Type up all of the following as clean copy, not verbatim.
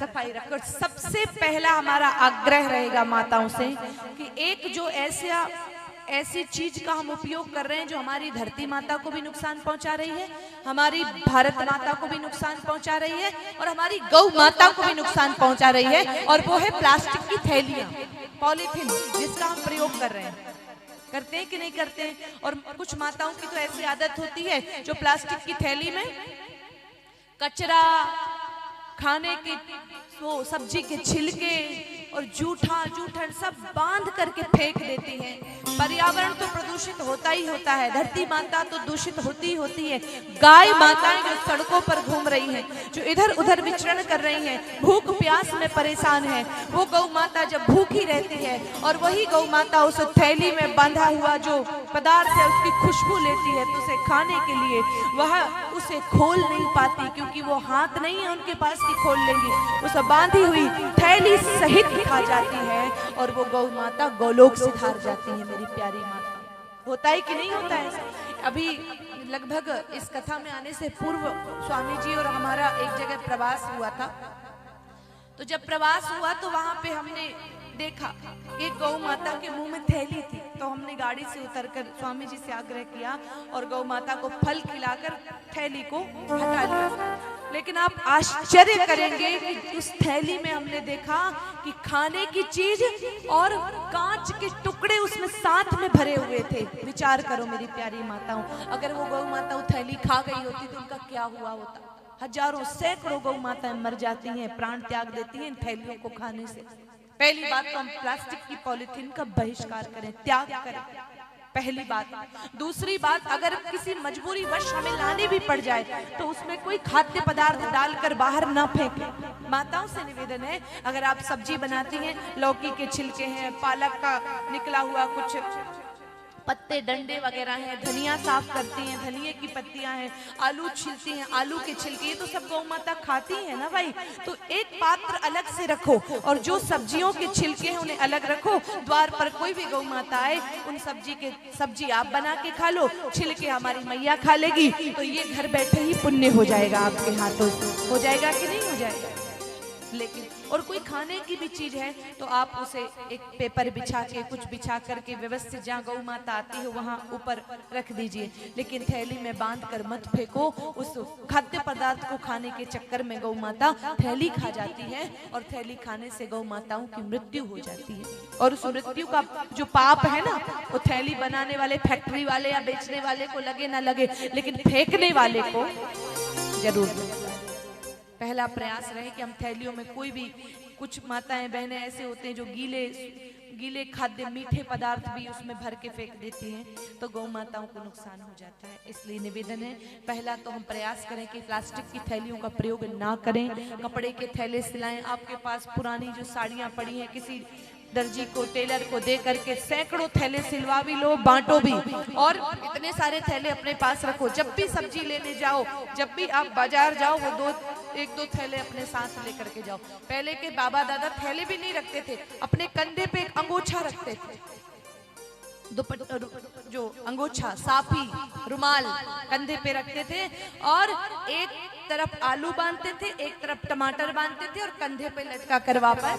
सफाई रखो। सबसे पहला हमारा आग्रह रहेगा माताओं से कि एक जो ऐसी चीज का हम उपयोग कर रहे हैं जो हमारी धरती माता को भी नुकसान पहुंचा रही है, हमारी भारत माता को भी नुकसान पहुंचा रही है और हमारी गौ माता को भी नुकसान पहुंचा रही है, और वो है प्लास्टिक की थैलियां, पॉलीथीन, जिसका हम प्रयोग कर रहे हैं। करते हैं कि नहीं करते हैं? और कुछ माताओं की तो ऐसी आदत होती है जो प्लास्टिक की थैली में कचरा, खाने की वो सब्जी के छिलके और जूठन सब बांध करके फेंक देती हैं। पर्यावरण तो प्रदूषित होता ही होता है, धरती माता तो दूषित होती है। गाय माताएं जो सड़कों पर घूम रही हैं, जो इधर उधर विचरण कर रही हैं, भूख प्यास में परेशान है, वो गौ माता जब भूखी रहती है और वही गौ माता उस थैली में बांधा हुआ जो पदार्थ है उसकी खुशबू लेती है, तो उसे खाने के लिए वह उसे खोल नहीं पाती, क्योंकि वो हाथ नहीं है उनके पास कि खोल लेंगी। उस बांधी हुई थैली सहित खा जाती है और वो गौ माता गोलोक से हार जाती है। मेरी प्यारी माता, होता है कि नहीं होता है? अभी लगभग इस कथा में आने से पूर्व स्वामी जी और हमारा एक जगह प्रवास हुआ था। तो जब प्रवास हुआ तो वहां पे हमने देखा एक गौ माता के मुंह में थैली थी, तो हमने गाड़ी से उतरकर स्वामी जी से आग्रह किया और गौ माता को फल खिलाकर थैली को हटा लिया। लेकिन आप आश्चर्य करेंगे कि उस थैली में हमने देखा कि खाने की चीज और कांच के टुकड़े उसमें साथ में भरे हुए थे। विचार करो मेरी प्यारी माताओं, अगर वो गौ माता वो थैली खा गई होती तो उनका क्या हुआ होता? हजारों सैकड़ों गौ माताएं मर जाती हैं, प्राण त्याग देती हैं इन थैलियों को खाने से। पहली बात तो हम प्लास्टिक की पॉलीथीन का बहिष्कार करें, त्याग करें, पहली बात। दूसरी बात, अगर किसी मजबूरी वश हमें लानी भी पड़ जाए तो उसमें कोई खाद्य पदार्थ डालकर बाहर ना फेंकें। माताओं से निवेदन है, अगर आप सब्जी बनाती हैं, लौकी के छिलके हैं, पालक का निकला हुआ कुछ पत्ते डंडे वगैरह हैं, धनिया साफ करती हैं, धनिये की पत्तियां हैं, आलू छिलती हैं, आलू के छिलके, ये तो सब गौ माता खाती है ना भाई। तो एक पात्र अलग से रखो और जो सब्जियों के छिलके हैं उन्हें अलग रखो। द्वार पर कोई भी गौ माता आए, उन सब्जी आप बना के खा लो, छिलके हमारी मैया खा लेगी, तो ये घर बैठे ही पुण्य हो जाएगा आपके हाथों से। हो जाएगा कि नहीं हो जाएगा? लेकिन और कोई खाने की भी चीज है तो आप उसे एक पेपर बिछा के, कुछ बिछा करके व्यवस्थित जहाँ गौ माता आती है वहां ऊपर रख दीजिए, लेकिन थैली में बांध कर मत फेंको। उस खाद्य पदार्थ को खाने के चक्कर में गौ माता थैली खा जाती है और थैली खाने से गौ माताओं की मृत्यु हो जाती है। और उस मृत्यु का जो पाप है ना, वो थैली बनाने वाले फैक्ट्री वाले या बेचने वाले को लगे ना लगे, लेकिन फेंकने वाले को जरूर। पहला प्रयास रहे कि हम थैलियों में कोई भी, कुछ माताएं बहनें ऐसे होते हैं जो गीले खाद्य मीठे पदार्थ भी उसमें भर के फेंक देती हैं, तो गौ माताओं को नुकसान हो जाता है। इसलिए निवेदन है, पहला तो हम प्रयास करें कि प्लास्टिक की थैलियों का प्रयोग ना करें, कपड़े के थैले सिलाएं। आपके पास पुरानी जो साड़ियां पड़ी हैं, किसी दर्जी को, टेलर को दे करके सैकड़ों थैले सिलवा भी लो, बांटो भी, और इतने सारे थैले अपने पास रखो। जब भी सब्जी लेने जाओ, जब भी आप बाजार जाओ, वो एक दो थैले अपने साथ लेकर के जाओ। पहले के बाबा दादा थैले भी नहीं रखते थे, अपने कंधे पे एक अंगोछा रखते थे, जो अंगोछा, साफी, रुमाल कंधे पे रखते थे और एक तरफ आलू बांधते थे, एक तरफ टमाटर बांधते थे और कंधे पे लटका कर वापस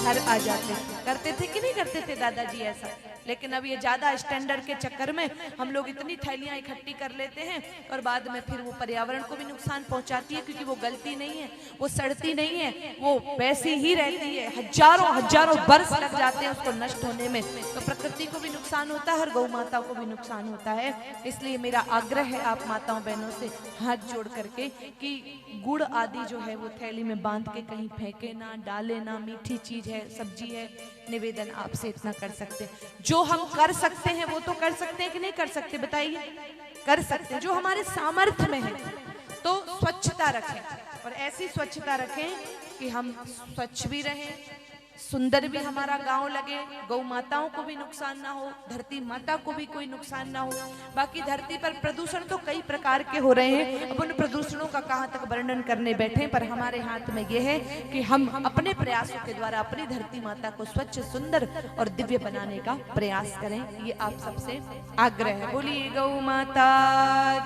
घर आ जाते थे। करते थे कि नहीं करते थे दादाजी ऐसा? लेकिन अब ये ज्यादा स्टैंडर्ड के चक्कर में हम लोग इतनी थैलियां इकट्ठी कर लेते हैं और बाद में फिर वो पर्यावरण को भी नुकसान पहुंचाती है, क्योंकि वो गलती नहीं है, वो सड़ती नहीं है, वो वैसी ही रहती है। हजारों वर्ष लग जाते हैं उसको नष्ट होने में, तो प्रकृति को भी नुकसान होता है और गौ माता को भी नुकसान होता है। इसलिए मेरा आग्रह है आप माताओं बहनों से हाथ जोड़ करके कि गुड़ आदि जो है वो थैली में बांध के कहीं फेंके ना, डाले ना। मीठी चीज है, सब्जी है, निवेदन आपसे इतना कर सकते हैं। जो हम कर सकते हैं वो तो कर सकते हैं कि नहीं कर सकते? बताइए, कर सकते हैं। जो हमारे सामर्थ्य में है तो स्वच्छता रखें, और ऐसी स्वच्छता रखें कि हम स्वच्छ भी रहें, सुंदर भी हमारा गांव लगे, गौ माताओं को भी नुकसान ना हो, धरती माता को भी कोई नुकसान ना हो। बाकी धरती पर प्रदूषण तो कई प्रकार के हो रहे हैं, अब उन प्रदूषणों का कहां तक वर्णन करने बैठे, पर हमारे हाथ में यह है कि हम अपने प्रयासों के द्वारा अपनी धरती माता को स्वच्छ, सुंदर और दिव्य बनाने का प्रयास करें। ये आप सबसे आग्रह है। बोलिए गौ माता।